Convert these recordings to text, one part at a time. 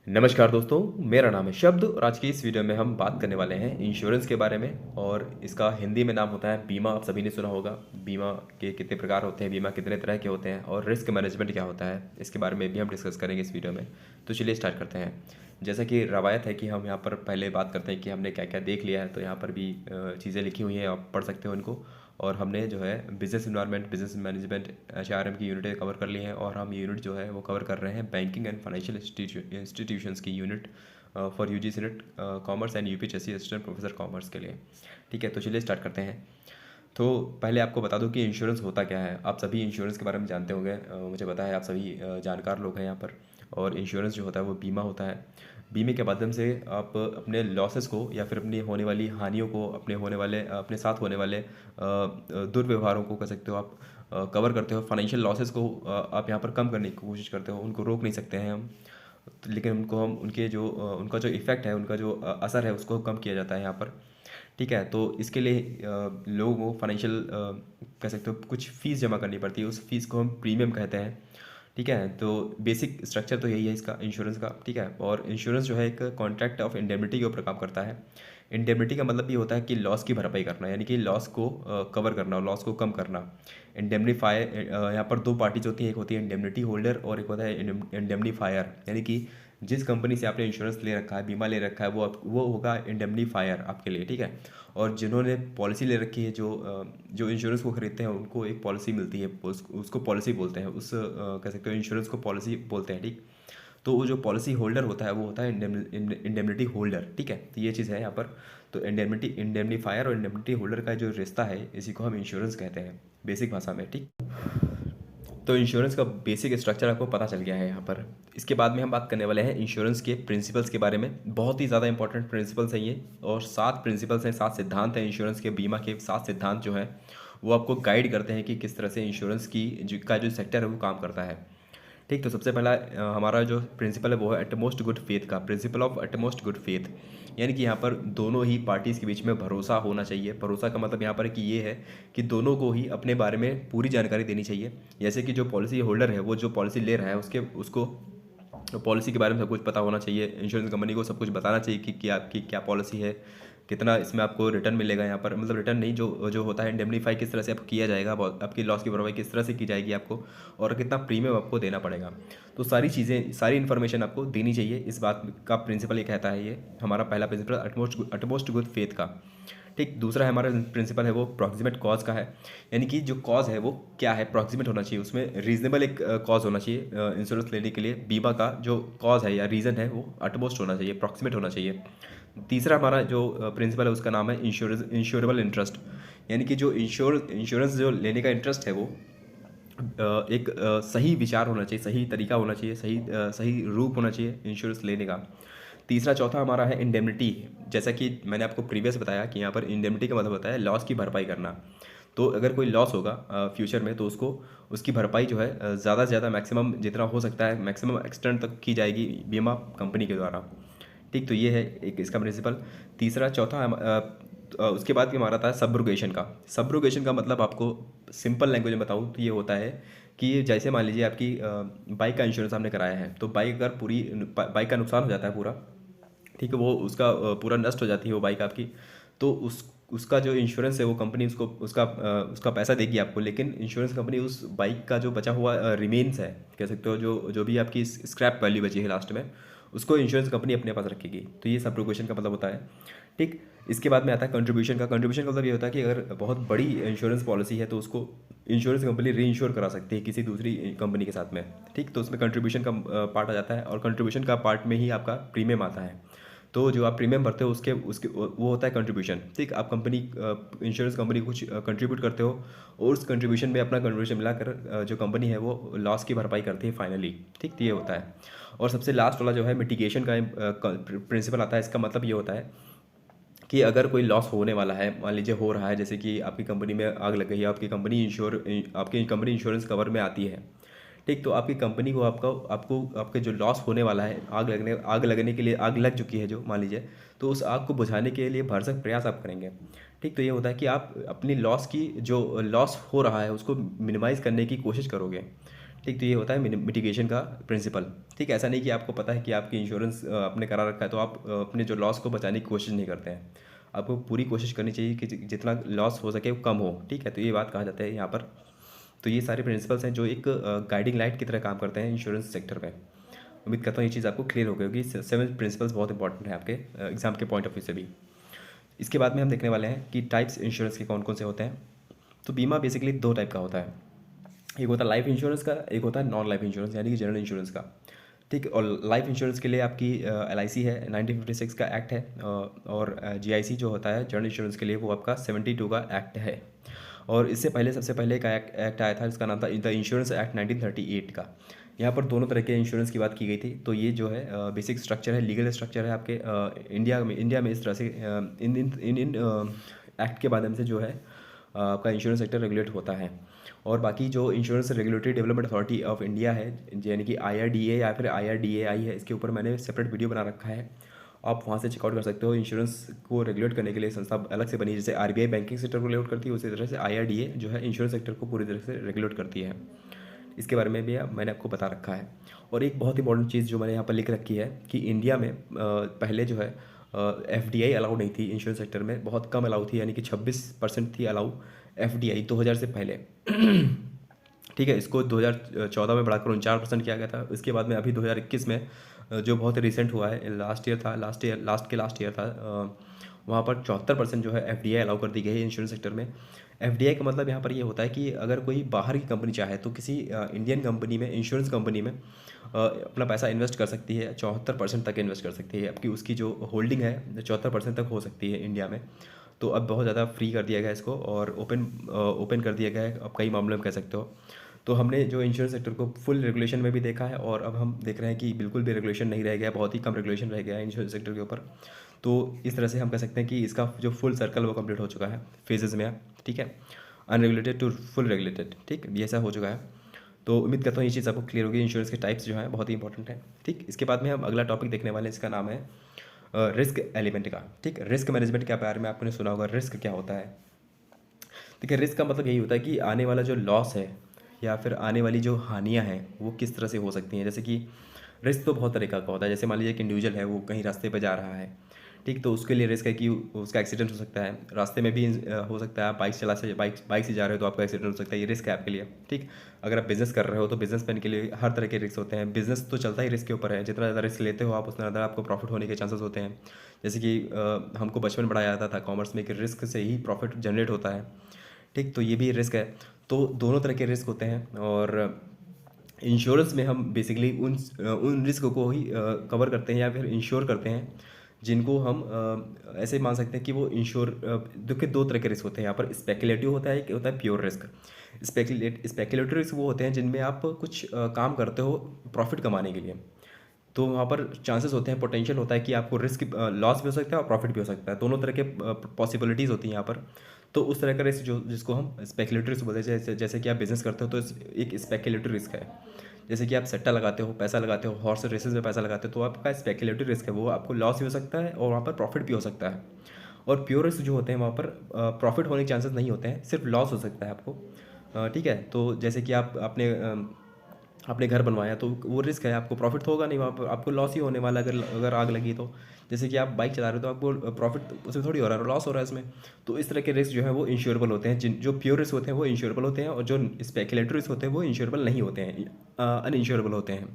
नमस्कार दोस्तों, मेरा नाम है शब्द और आज की इस वीडियो में हम बात करने वाले हैं इंश्योरेंस के बारे में। और इसका हिंदी में नाम होता है बीमा। आप सभी ने सुना होगा बीमा के कितने प्रकार होते हैं, बीमा कितने तरह के होते हैं और रिस्क मैनेजमेंट क्या होता है, इसके बारे में भी हम डिस्कस करेंगे इस वीडियो में। तो चलिए स्टार्ट करते हैं। जैसा कि रवायत है कि हम यहाँ पर पहले बात करते हैं कि हमने क्या क्या देख लिया है, तो यहाँ पर भी चीज़ें लिखी हुई हैं, आप पढ़ सकते हो उनको। और हमने जो है business environment, business management, HRM की यूनिटें कवर कर ली हैं। और हम यूनिट जो है वो कवर कर रहे हैं बैंकिंग एंड फाइनेंशियल इंस्टीट्यूशंस की unit for UG senate commerce and UPHSC assistant professor commerce के लिए। ठीक है, तो चलिए स्टार्ट करते हैं। तो पहले आपको बता दूं कि इंश्योरेंस होता क्या है। आप सभी इंश्योरेंस के बारे में जानते होंगे, मुझे पता है आप सभी जानकार लोग हैं यहाँ पर। और इंश्योरेंस जो होता है वो बीमा होता है। बीमे के माध्यम से आप अपने लॉसेस को या फिर अपनी होने वाली हानियों को, अपने साथ होने वाले दुर्व्यवहारों को कह सकते हो आप, कवर करते हो। फाइनेंशियल लॉसेस को आप यहाँ पर कम करने की कोशिश करते हो। उनको रोक नहीं सकते हैं हम, लेकिन उनको हम उनका जो इफ़ेक्ट है, उनका जो असर है, उसको कम किया जाता है यहाँ पर। ठीक है, तो इसके लिए लोगों को फाइनेंशियल कह सकते हो कुछ फ़ीस जमा करनी पड़ती है। उस फीस को हम प्रीमियम कहते हैं। ठीक है, तो बेसिक स्ट्रक्चर तो यही है इसका इंश्योरेंस का। ठीक है, और इंश्योरेंस जो है एक कॉन्ट्रैक्ट ऑफ इंडेमनिटी के ऊपर काम करता है। इंडेमनिटी का मतलब ये होता है कि लॉस की भरपाई करना, यानी कि लॉस को कवर करना, लॉस को कम करना। इंडेमनीफाई, यहाँ पर दो पार्टीज होती हैं, एक होती है इंडेमनिटी होल्डर और एक होता है इंडेमनीफायर। यानी कि जिस कंपनी से आपने इंश्योरेंस ले रखा है, बीमा ले रखा है, वो होगा इंडेमनीफायर आपके लिए। ठीक है, और जिन्होंने पॉलिसी ले रखी है, जो इंश्योरेंस को खरीदते हैं, उनको एक पॉलिसी मिलती है, उसको पॉलिसी बोलते हैं। कह सकते हो इंश्योरेंस को पॉलिसी बोलते हैं। ठीक, तो वो जो पॉलिसी होल्डर होता है वो होता है इंडेमनिटी होल्डर। ठीक है, तो ये चीज़ है यहाँ पर। तो इंडेमनीफायर और इंडेमनिटी होल्डर का जो रिश्ता है, इसी को हम इंश्योरेंस कहते हैं बेसिक भाषा में। ठीक, तो इंश्योरेंस का बेसिक स्ट्रक्चर आपको पता चल गया है यहाँ पर। इसके बाद में हम बात करने वाले हैं इंश्योरेंस के प्रिंसिपल्स के बारे में। बहुत ही ज़्यादा इंपॉर्टेंट प्रिंसिपल्स हैं ये, और 7 प्रिंसिपल्स हैं, 7 सिद्धांत हैं इंश्योरेंस के। बीमा के 7 सिद्धांत जो हैं वो आपको गाइड करते हैं कि किस तरह से इंश्योरेंस का जो सेक्टर है वो काम करता है। ठीक, तो सबसे पहला हमारा जो प्रिंसिपल है वो है एटमोस्ट गुड फेथ का, principle of utmost good faith. यानी कि यहाँ पर दोनों ही पार्टीज़ के बीच में भरोसा होना चाहिए। भरोसा का मतलब यहाँ पर कि ये है कि दोनों को ही अपने बारे में पूरी जानकारी देनी चाहिए। जैसे कि जो पॉलिसी होल्डर है, वो जो पॉलिसी ले रहा है, उसको पॉलिसी के बारे में सब कुछ पता होना चाहिए। इंश्योरेंस कंपनी को सब कुछ बताना चाहिए कि आपकी क्या पॉलिसी है, कितना इसमें आपको रिटर्न मिलेगा। यहाँ पर मतलब रिटर्न नहीं, जो जो होता है इंडेमनीफाई किस तरह से आपको किया जाएगा, आपकी लॉस की भरपाई किस तरह से की जाएगी आपको, और कितना प्रीमियम आपको देना पड़ेगा। तो सारी चीज़ें, सारी इन्फॉर्मेशन आपको देनी चाहिए। इस बात का प्रिंसिपल ये कहता है। ये हमारा पहला प्रिंसिपल अटमोस्ट गुड फेथ का। ठीक, दूसरा हमारा प्रिंसिपल है वो प्रॉक्सिमेट कॉज का है। यानी कि जो कॉज है वो क्या है, प्रॉक्सिमेट होना चाहिए, उसमें रीजनेबल एक कॉज होना चाहिए। इंश्योरेंस लेने के लिए बीमा का जो कॉज है या रीज़न है वो अटमोस्ट होना चाहिए, प्रॉक्सिमेट होना चाहिए। तीसरा हमारा जो प्रिंसिपल है उसका नाम है इंश्योरेबल इंटरेस्ट। यानी कि जो इंश्योरेंस जो लेने का इंटरेस्ट है वो एक सही विचार होना चाहिए, सही तरीका होना चाहिए, सही रूप होना चाहिए इंश्योरेंस लेने का। तीसरा चौथा हमारा है इंडेमनिटी। जैसा कि मैंने आपको प्रीवियस बताया कि यहाँ पर इंडेमनिटी का मतलब होता है लॉस की भरपाई करना। तो अगर कोई लॉस होगा फ्यूचर में, तो उसकी भरपाई जो है ज़्यादा से ज़्यादा मैक्सिमम जितना हो सकता है, मैक्सिमम एक्सटेंट तक की जाएगी बीमा कंपनी के द्वारा। ठीक, तो ये है एक इसका प्रिंसिपल। तीसरा चौथा उसके बाद भी हमारा था सब्रोगेशन का। सब्रोगेशन का मतलब आपको सिंपल लैंग्वेज में बताऊँ तो ये होता है कि जैसे मान लीजिए आपकी बाइक का इंश्योरेंस आपने कराया है, तो बाइक का नुकसान हो जाता है पूरा। ठीक है, वो उसका पूरा नष्ट हो जाती है वो बाइक आपकी। तो उसका जो इंश्योरेंस है वो कंपनी उसका पैसा देगी आपको, लेकिन इंश्योरेंस कंपनी उस बाइक का जो बचा हुआ रिमेन्स है, कह सकते हो जो जो भी आपकी स्क्रैप वैल्यू बची है लास्ट में, उसको इंश्योरेंस कंपनी अपने पास रखेगी। तो ये सब्रोगेशन का मतलब होता है। ठीक, इसके बाद में आता है कंट्रीब्यूशन का। कंट्रीब्यूशन का मतलब ये होता है कि अगर बहुत बड़ी इंश्योरेंस पॉलिसी है तो उसको इंश्योरेंस कंपनी री इंश्योर करा सकती है किसी दूसरी कंपनी के साथ में। ठीक, तो उसमें कंट्रीब्यूशन का पार्ट आ जाता है, और कंट्रीब्यूशन का पार्ट में ही आपका प्रीमियम आता है। तो जो आप प्रीमियम भरते हो उसके उसके वो होता है कंट्रीब्यूशन। ठीक, आप इंश्योरेंस कंपनी को कुछ कंट्रीब्यूट करते हो, और उस कंट्रीब्यूशन में अपना कंट्रीब्यूशन मिलाकर जो कंपनी है वो लॉस की भरपाई करती है फाइनली। ठीक, तो ये होता है। और सबसे लास्ट वाला जो है मिटिगेशन का प्रिंसिपल आता है। इसका मतलब ये होता है कि अगर कोई लॉस होने वाला है, मान लीजिए हो रहा है, जैसे कि आपकी कंपनी में आग लग गई है, आपकी कंपनी इंश्योरेंस कवर में आती है। ठीक, तो आपकी कंपनी को आपके जो लॉस होने वाला है, आग लगने के लिए, आग लग चुकी है जो मान लीजिए, तो उस आग को बुझाने के लिए भरसक प्रयास आप करेंगे। ठीक, तो ये होता है कि आप अपनी लॉस की जो लॉस हो रहा है उसको मिनिमाइज़ करने की कोशिश करोगे। ठीक, तो ये होता है मिटिगेशन का प्रिंसिपल। ठीक, ऐसा नहीं कि आपको पता है कि आपकी इंश्योरेंस आपने करा रखा है तो आप अपने जो लॉस को बचाने की कोशिश नहीं करते हैं। आपको पूरी कोशिश करनी चाहिए कि जितना लॉस हो सके वो कम हो। ठीक है, तो ये बात कहा जाता है यहाँ पर। तो ये सारे प्रिंसिपल्स हैं जो एक गाइडिंग लाइट की तरह काम करते हैं इंश्योरेंस सेक्टर में। उम्मीद करता हूँ ये चीज़ आपको क्लियर हो गई होगी। 7 प्रिंसिपल्स बहुत इंपॉर्टेंट है आपके एग्जाम के पॉइंट ऑफ व्यू से भी। इसके बाद में हम देखने वाले हैं कि टाइप्स इंश्योरेंस के कौन कौन से होते हैं। तो बीमा बेसिकली 2 टाइप का होता है। एक होता है लाइफ इंश्योरेंस का, एक होता है नॉन लाइफ इंश्योरेंस यानी कि जनरल इंश्योरेंस का। ठीक, और लाइफ इंश्योरेंस के लिए आपकी LIC है, 1956 का एक्ट है। और GIC जो होता है जनरल इंश्योरेंस के लिए वो आपका 72 का एक्ट है। और इससे पहले सबसे पहले एक एक्ट आया था जिसका नाम था द इंश्योरेंस एक्ट 1938 का। यहाँ पर दोनों तरह के इंश्योरेंस की बात की गई थी। तो ये जो है बेसिक स्ट्रक्चर है, लीगल स्ट्रक्चर है आपके इंडिया में इस तरह से इन एक्ट के माध्यम से जो है आपका इंश्योरेंस सेक्टर रेगुलेट होता है। और बाकी जो insurance regulatory development authority of India है यानी कि IRDA या फिर IRDAI है, इसके ऊपर मैंने सेपरेट वीडियो बना रखा है, आप वहाँ से चेकआउट कर सकते हो। इंश्योरेंस को रेगुलेट करने के लिए संस्था अलग से बनी है, जैसे RBI बैंकिंग सेक्टर को रेगुलेट करती है, उसी तरह से IRDA जो है इंश्योरेंस सेक्टर को पूरी तरह से रेगुलेट करती है। इसके बारे में भी मैंने आपको बता रखा है। और एक बहुत इंपॉर्टेंट चीज़ जो मैंने यहाँ पर लिख रखी है कि इंडिया में पहले जो है FDI अलाउ नहीं थी इंश्योरेंस सेक्टर में, बहुत कम अलाउ थी, यानी कि 26% थी अलाउ FDI 2000 से पहले। ठीक है, इसको 2014 में बढ़ाकर 49% किया गया था। इसके बाद में अभी 2021 में जो बहुत रिसेंट हुआ है, लास्ट ईयर था, वहाँ पर 74% जो है FDI अलाउ कर दी गई है इंश्योरेंस सेक्टर में। FDI का मतलब यहाँ पर ये होता है कि अगर कोई बाहर की कंपनी चाहे तो किसी इंडियन कंपनी में, इंश्योरेंस कंपनी में अपना पैसा इन्वेस्ट कर सकती है, 74% तक इन्वेस्ट कर सकती है। आपकी उसकी जो होल्डिंग है 74% तक हो सकती है इंडिया में। तो अब बहुत ज़्यादा फ्री कर दिया गया है इसको और ओपन कर दिया गया है, अब कई मामलों में कह सकते हो। तो हमने जो इंश्योरेंस सेक्टर को फुल रेगुलेशन में भी देखा है और अब हम देख रहे हैं कि बिल्कुल भी रेगुलेशन नहीं रह गया, बहुत ही कम रेगुलेशन रह गया है इंश्योरेंस सेक्टर के ऊपर। तो इस तरह से हम कह सकते हैं कि इसका जो फुल सर्कल वो कंप्लीट हो चुका है फेजेस में। ठीक है, अनरेगुलेटेड टू फुल रेगुलेटेड। ठीक, ये ऐसा हो चुका है। तो उम्मीद करता हूँ ये चीज़ आपको क्लियर होगी। इंश्योरेंस के टाइप्स जो हैं बहुत ही इंपॉर्टेंट है। ठीक, इसके बाद में हम अगला टॉपिक देखने वाले हैं, इसका नाम है रिस्क एलिमेंट का। ठीक, रिस्क मैनेजमेंट के बारे में आपने सुना होगा, रिस्क क्या होता है। देखिए, रिस्क का मतलब यही होता है कि आने वाला जो लॉस है या फिर आने वाली जो हानियाँ हैं वो किस तरह से हो सकती हैं। जैसे कि रिस्क तो बहुत तरीक़ा का होता है। जैसे मान लीजिए कि इंडिविजुअल है, वो कहीं रास्ते पे जा रहा है, ठीक, तो उसके लिए रिस्क है कि उसका एक्सीडेंट हो सकता है, रास्ते में भी हो सकता है। आप बाइक से जा रहे हो तो आपका एक्सीडेंट हो सकता है, ये रिस्क है आपके लिए। ठीक, अगर आप बिज़नेस कर रहे हो तो बिजनेसमैन के लिए हर तरह के रिस्क होते हैं। बिज़नेस तो चलता ही रिस्क के ऊपर है, जितना ज़्यादा रिस्क लेते हो आप उतना ज़्यादा आपको प्रॉफिट होने के चांसेस होते हैं। जैसे कि हमको बचपन पढ़ाया जाता था कॉमर्स में कि रिस्क से ही प्रॉफिट जनरेट होता है। ठीक, तो ये भी रिस्क है। तो दोनों तरह के रिस्क होते हैं और इंश्योरेंस में हम बेसिकली उन रिस्क को ही कवर करते हैं या फिर इंश्योर करते हैं जिनको हम ऐसे मान सकते हैं कि वो देखिए 2 तरह के रिस्क होते हैं यहाँ पर। स्पेकुलेटिव होता है, एक होता है प्योर रिस्क। स्पेकुलेटिव रिस्क वो होते हैं जिनमें आप कुछ काम करते हो प्रॉफिट कमाने के लिए, तो वहाँ पर चांसेस होते हैं, पोटेंशियल होता है कि आपको रिस्क लॉस भी हो सकता है और प्रॉफिट भी हो सकता है। दोनों तरह के पॉसिबिलिटीज़ होती हैं यहाँ पर। तो उस तरह का रिस्क जिसको हम स्पेकुलेटरी रिस्क बोलते हैं, जैसे कि आप बिज़नेस करते हो तो एक स्पेकुलेटरी रिस्क है। जैसे कि आप सट्टा लगाते हो, पैसा लगाते हो, हॉर्स रेसेस में पैसा लगाते हो, तो आपका स्पेकुलेटरी रिस्क है, वो आपको लॉस भी हो सकता है और वहाँ पर प्रॉफिट भी हो सकता है। और प्योर रिस्क जो होते हैं वहाँ पर प्रॉफिट होने के चांसेस नहीं होते हैं, सिर्फ लॉस हो सकता है आपको। ठीक है, तो जैसे कि आपने घर बनवाया तो वो रिस्क है, आपको प्रॉफिट तो होगा नहीं, वहाँ पर आपको लॉस ही होने वाला है अगर आग लगी तो। जैसे कि आप बाइक चला रहे हो तो आपको प्रॉफिट उसमें थोड़ी हो रहा है, लॉस हो रहा है इसमें। तो इस तरह के रिस्क जो है वो इंश्योरेबल होते हैं। जो प्योर रिस्क होते हैं वो इंश्योरेबल होते हैं और जो स्पेकुलेटरी रिस्क होते हैं वो इंश्योरेबल नहीं होते हैं, अनइंश्योरेबल होते हैं।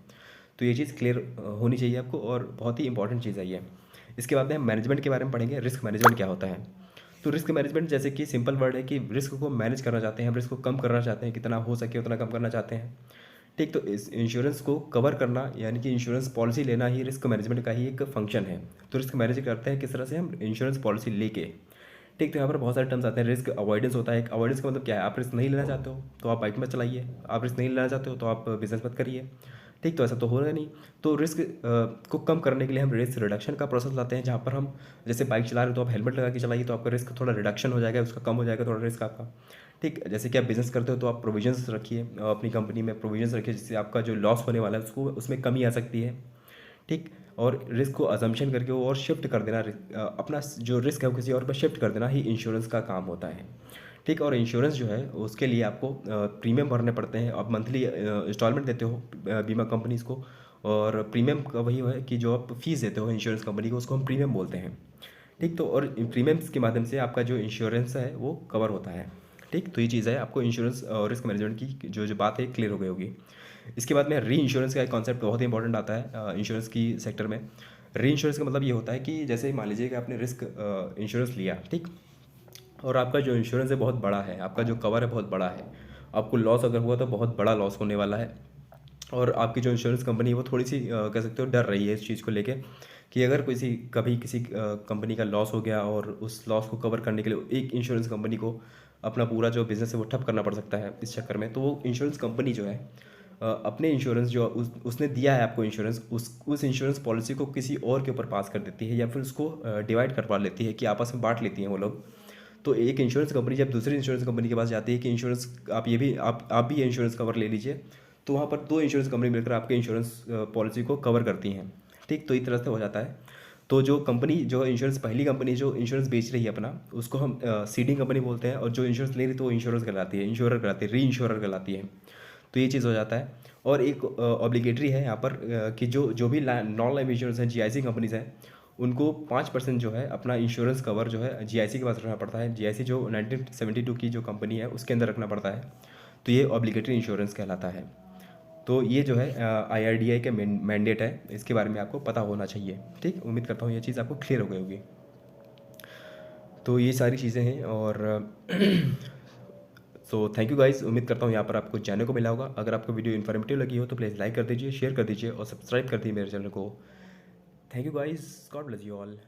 तो ये चीज़ क्लियर होनी चाहिए आपको और बहुत ही इंपॉर्टेंट चीज़ है ये। इसके बाद में हम मैनेजमेंट के बारे में पढ़ेंगे, रिस्क मैनेजमेंट क्या होता है। तो रिस्क मैनेजमेंट जैसे कि सिंपल वर्ड है कि रिस्क को मैनेज करना चाहते हैं, हम रिस्क को कम करना चाहते हैं, कितना हो सके उतना कम करना चाहते हैं। ठीक, तो इस इंश्योरेंस को कवर करना यानी कि इंश्योरेंस पॉलिसी लेना ही रिस्क मैनेजमेंट का ही एक फंक्शन है। तो रिस्क मैनेज करते हैं किस तरह से, हम इंश्योरेंस पॉलिसी लेके। ठीक, तो यहाँ पर बहुत सारे टर्म्स आते हैं। रिस्क अवॉइडेंस होता है। एक अवॉइडेंस का मतलब क्या है, आप रिस्क नहीं लेना चाहते हो तो आप बाइक मत चलाइए, आप रिस्क नहीं लेना चाहते हो तो आप बिजनेस मत करिए। ठीक, तो ऐसा तो होगा नहीं। तो रिस्क को कम करने के लिए हम रिस्क रिडक्शन का प्रोसेस लाते हैं, जहाँ पर हम जैसे बाइक चला रहे हो तो आप हेलमेट लगा के चलाइए, तो आपका रिस्क थोड़ा रिडक्शन हो जाएगा, उसका कम हो जाएगा थोड़ा रिस्क आपका। ठीक, जैसे कि आप बिज़नेस करते हो तो आप प्रोविजंस रखिए, अपनी कंपनी में प्रोविजंस रखिए, जिससे आपका जो लॉस होने वाला है उसको उसमें कमी आ सकती है। ठीक, और रिस्क को अजम्पशन करके वो और शिफ्ट कर देना, अपना जो रिस्क है वो किसी और पर शिफ्ट कर देना ही इंश्योरेंस का काम होता है। ठीक। और इंश्योरेंस जो है उसके लिए आपको प्रीमियम भरने पड़ते हैं, आप मंथली इंस्टॉलमेंट देते हो बीमा कंपनीज़ को। और प्रीमियम का वही है कि जो आप फीस देते हो इंश्योरेंस कंपनी को, उसको हम प्रीमियम बोलते हैं। ठीक। तो और प्रीमियम्स के माध्यम से आपका जो इंश्योरेंस है वो कवर होता है। ठीक। तो ये चीज़ है, आपको इंश्योरेंस और रिस्क मैनेजमेंट की जो जो बात है क्लियर हो गई होगी। इसके बाद में री इंश्योरेंस का एक कॉन्सेप्ट बहुत ही इंपॉर्टेंट आता है इंश्योरेंस की सेक्टर में। री इंश्योरेंस का मतलब ये होता है कि जैसे मान लीजिए कि आपने रिस्क इंश्योरेंस लिया, ठीक, और आपका जो इंश्योरेंस है बहुत बड़ा है, आपका जो कवर है बहुत बड़ा है, आपको लॉस अगर हुआ तो बहुत बड़ा लॉस होने वाला है। और आपकी जो इंश्योरेंस कंपनी है वो थोड़ी सी कह सकते हो डर रही है इस चीज़ को लेके कि अगर कभी किसी कंपनी का लॉस हो गया और उस लॉस को कवर करने के लिए एक इंश्योरेंस कंपनी को अपना पूरा जो बिज़नेस है वो ठप करना पड़ सकता है इस चक्कर में। तो वो इंश्योरेंस कंपनी जो है अपने इंश्योरेंस जो उसने दिया है आपको इंश्योरेंस, उस इंश्योरेंस पॉलिसी को किसी और के ऊपर पास कर देती है या फिर उसको डिवाइड करवा लेती है कि आपस में बांट लेती हैं वो लोग। तो एक इंश्योरेंस कंपनी जब दूसरी इंश्योरेंस कंपनी के पास जाती है कि इंश्योरेंस आप भी ये इंश्योरेंस कवर ले लीजिए, तो वहाँ पर दो इंश्योरेंस कंपनी मिलकर आपके इंश्योरेंस पॉलिसी को कवर करती हैं। ठीक। तो इस तरह से हो जाता है। तो जो कंपनी जो इंश्योरेंस पहली कंपनी जो इंश्योरेंस बेच रही है अपना, उसको हम सीडिंग कंपनी बोलते हैं, और जो इंश्योरेंस ले रही है तो वो इंश्योरेंस कहलाती है, इंश्योरर कहलाती है, री इंश्योरर कहलाती है। तो ये चीज़ हो जाता है। और एक ऑब्लिगेटरी है यहाँ पर कि जो जो भी नॉन लाइफ इंश्योरेंस है, जीआईसी कंपनीज हैं, उनको 5% जो है अपना इंश्योरेंस कवर जो है जीआईसी के पास रखना पड़ता है। जीआईसी जो 1972 की जो कंपनी है उसके अंदर रखना पड़ता है। तो ये ऑब्लिगेटरी इंश्योरेंस कहलाता है। तो ये जो है आईआरडीआई का मैंडेट है, इसके बारे में आपको पता होना चाहिए। ठीक। उम्मीद करता हूँ ये चीज़ आपको क्लियर हो गई होगी। तो ये सारी चीज़ें हैं। और सो थैंक यू गाइस, उम्मीद करता हूँ यहाँ पर आपको जानने को मिला होगा। अगर आपको वीडियो इन्फॉर्मेटिव लगी हो तो प्लीज़ लाइक कर दीजिए, शेयर कर दीजिए और सब्सक्राइब कर दीजिए मेरे चैनल को। Thank you guys, God bless you all.